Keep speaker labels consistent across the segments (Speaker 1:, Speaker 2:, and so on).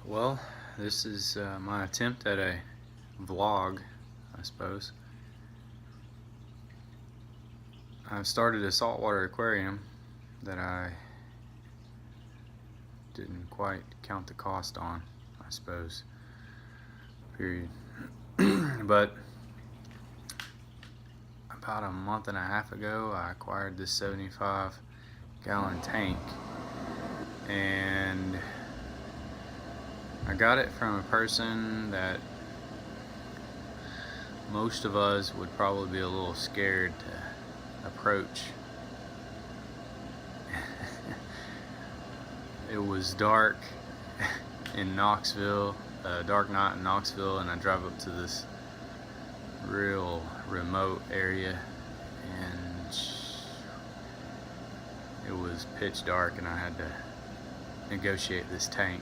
Speaker 1: Well, this is my attempt at a vlog, I suppose. I've started a saltwater aquarium that I didn't quite count the cost on, I suppose, period. But about a month and a half ago, I acquired this 75-gallon tank, and I got it from a person that most of us would probably be a little scared to approach. It was dark in Knoxville, a dark night in Knoxville, and I drive up to this real remote area, and it was pitch dark, and I had to negotiate this tank.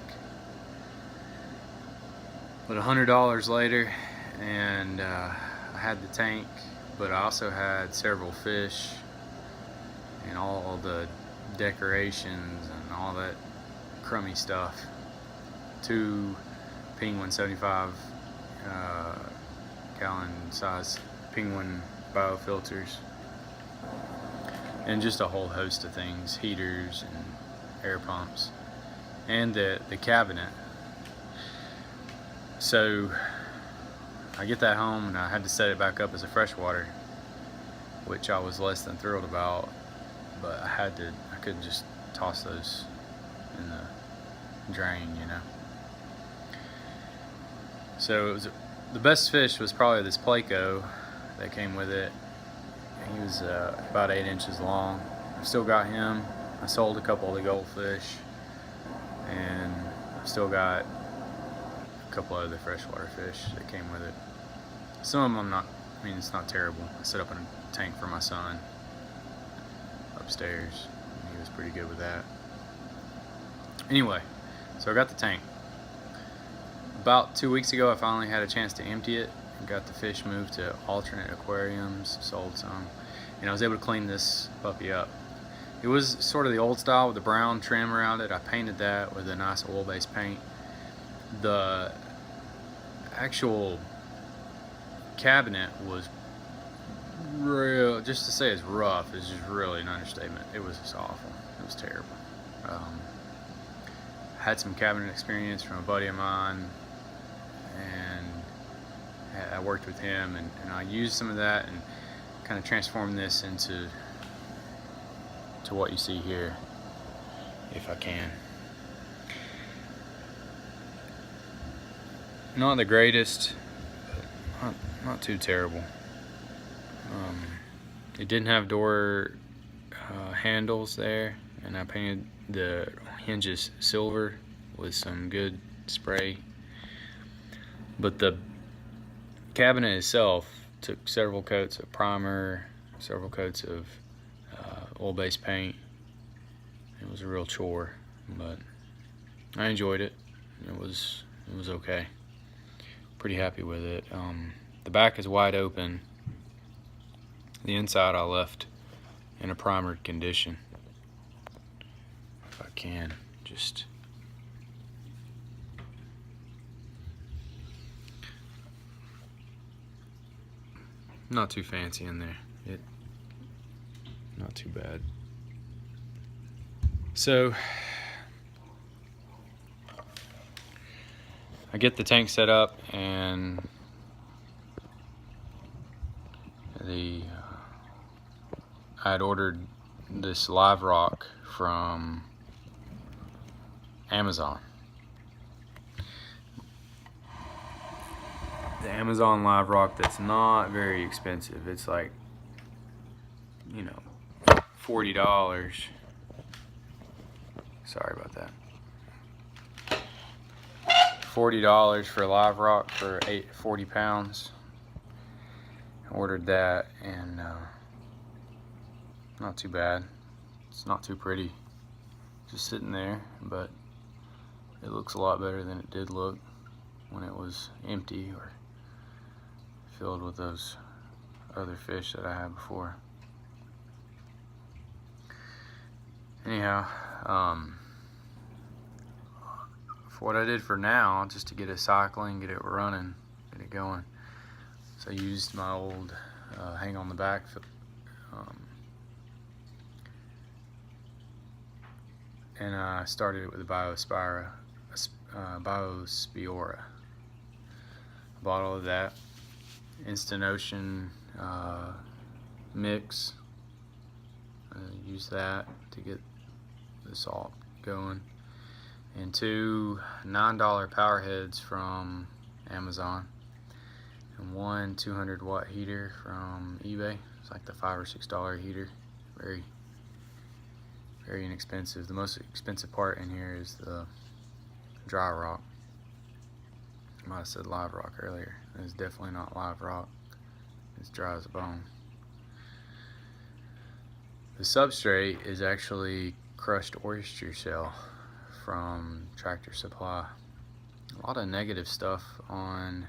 Speaker 1: But $100 later, and I had the tank, but I also had several fish and all the decorations and all that crummy stuff. 2 Penguin 75 gallon size Penguin biofilters, and just a whole host of things, heaters and air pumps, and the cabinet. So I get that home and I had to set it back up as a freshwater, which I was less than thrilled about, but I couldn't just toss those in the drain, you know. So the best fish was probably this Placo that came with it. He was about 8 inches long. I've still got him. I sold a couple of the goldfish, and I've still got a couple of other freshwater fish that came with it. Some of them it's not terrible. I set up a tank for my son upstairs, and he was pretty good with that. Anyway, so I got the tank. About 2 weeks ago, I finally had a chance to empty it and got the fish moved to alternate aquariums, sold some, and I was able to clean this puppy up. It was sort of the old style with the brown trim around it. I painted that with a nice oil-based paint. The actual cabinet was real, just to say it's rough is just really an understatement. It was just awful. It was terrible. Had some cabinet experience from a buddy of mine, and I worked with him, and I used some of that and kind of transformed this into what you see here, if I can. Not the greatest, but not too terrible. It didn't have door handles there, and I painted the hinges silver with some good spray. But the cabinet itself took several coats of primer, several coats of oil-based paint. It was a real chore, but I enjoyed it. It was okay. Pretty happy with it. The back is wide open. The inside I left in a primered condition. If I can, just not too fancy in there. Not too bad. So I get the tank set up, and I had ordered this live rock from Amazon. The Amazon live rock that's not very expensive. It's like, $40. Sorry about that. $40 for a live rock for 40 pounds. I ordered that, and not too bad. It's not too pretty, just sitting there, but it looks a lot better than it did look when it was empty or filled with those other fish that I had before. Anyhow, for what I did for now, just to get it cycling, get it running, get it going. So I used my old hang on the back and I started it with a Biospiora. A bottle of that Instant Ocean mix. Use that to get the salt going, and 2 $9 power heads from Amazon, and 1 200-watt heater from eBay. It's like the $5 or $6 heater. Very inexpensive. The most expensive part in here is the dry rock. I might have said live rock earlier. It's definitely not live rock. It's dry as a bone. The substrate is actually crushed oyster shell from Tractor Supply. A lot of negative stuff on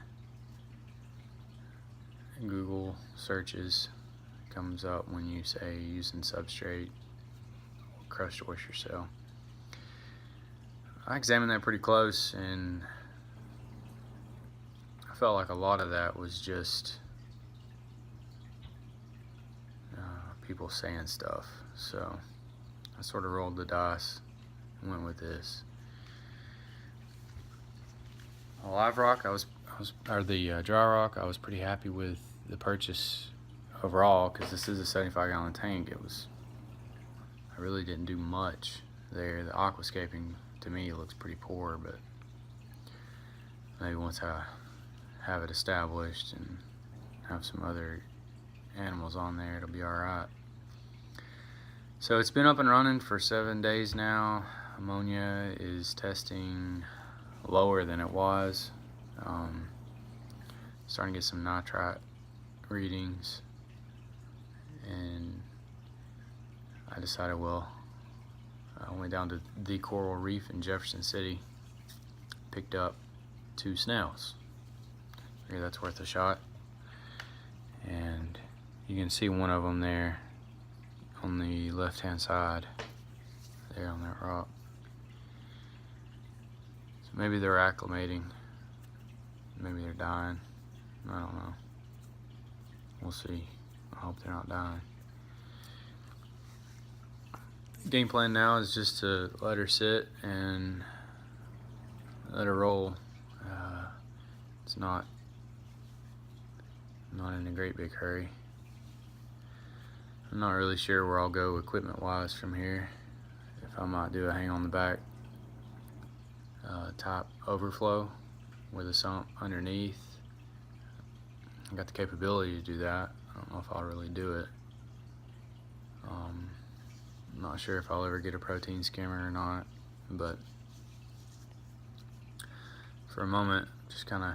Speaker 1: Google searches comes up when you say using substrate or crushed oyster shell. I examined that pretty close, and I felt like a lot of that was just people saying stuff. So I sort of rolled the dice and went with this. Live rock, or the dry rock, I was pretty happy with the purchase overall, because this is a 75-gallon tank. I really didn't do much there. The aquascaping to me looks pretty poor, but maybe once I have it established and have some other animals on there, it'll be alright. So it's been up and running for 7 days now. Ammonia is testing lower than it was. Starting to get some nitrite readings, and I decided, well, I went down to the Coral Reef in Jefferson City, picked up 2 snails. Figure that's worth a shot. And you can see one of them there on the left hand side there on that rock. So maybe they're acclimating, maybe they're dying, I don't know. We'll see. I hope they're not dying. Game plan now is just to let her sit and let her roll. It's not in a great big hurry. I'm not really sure where I'll go equipment wise from here. If I might do a hang on the back type overflow with a sump underneath. I got the capability to do that. I don't know if I'll really do it. I'm not sure if I'll ever get a protein skimmer or not, but for a moment, just kind of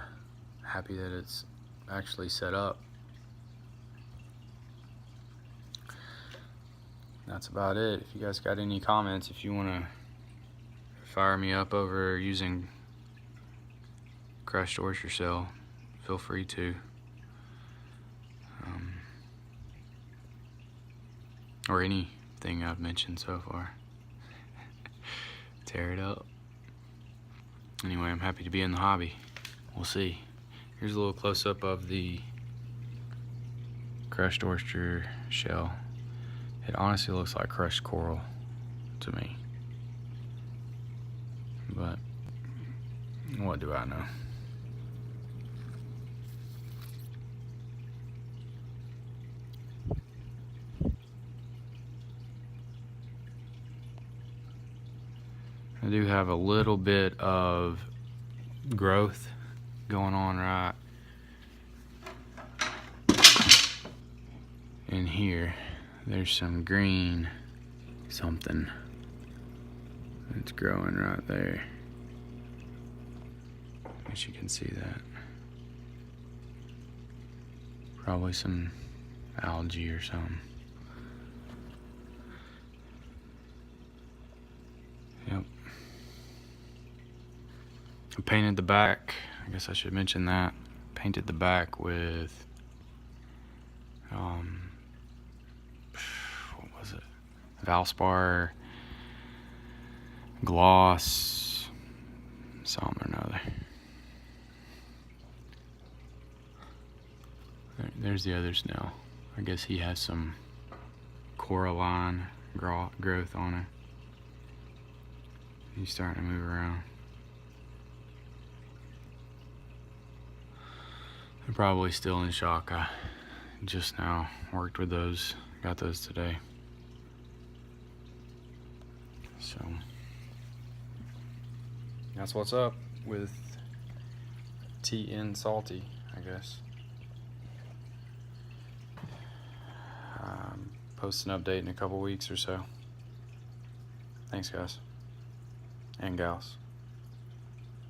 Speaker 1: happy that it's actually set up. That's about it. If you guys got any comments, if you want to fire me up over using crushed oyster shell, feel free to. Or anything I've mentioned so far. Tear it up. Anyway, I'm happy to be in the hobby. We'll see. Here's a little close-up of the crushed oyster shell. It honestly looks like crushed coral to me. But what do I know? I do have a little bit of growth going on right in here. There's some green something that's growing right there. I guess you can see that. Probably some algae or something. Yep. I painted the back. I guess I should mention that. Painted the back with what was it? Valspar gloss something or another. There's the other snail. I guess he has some coralline growth on it. He's starting to move around. They're probably still in shock. I just now worked with those, got those today. So that's what's up with TN Salty, I guess. Post an update in a couple weeks or so. Thanks, guys and gals.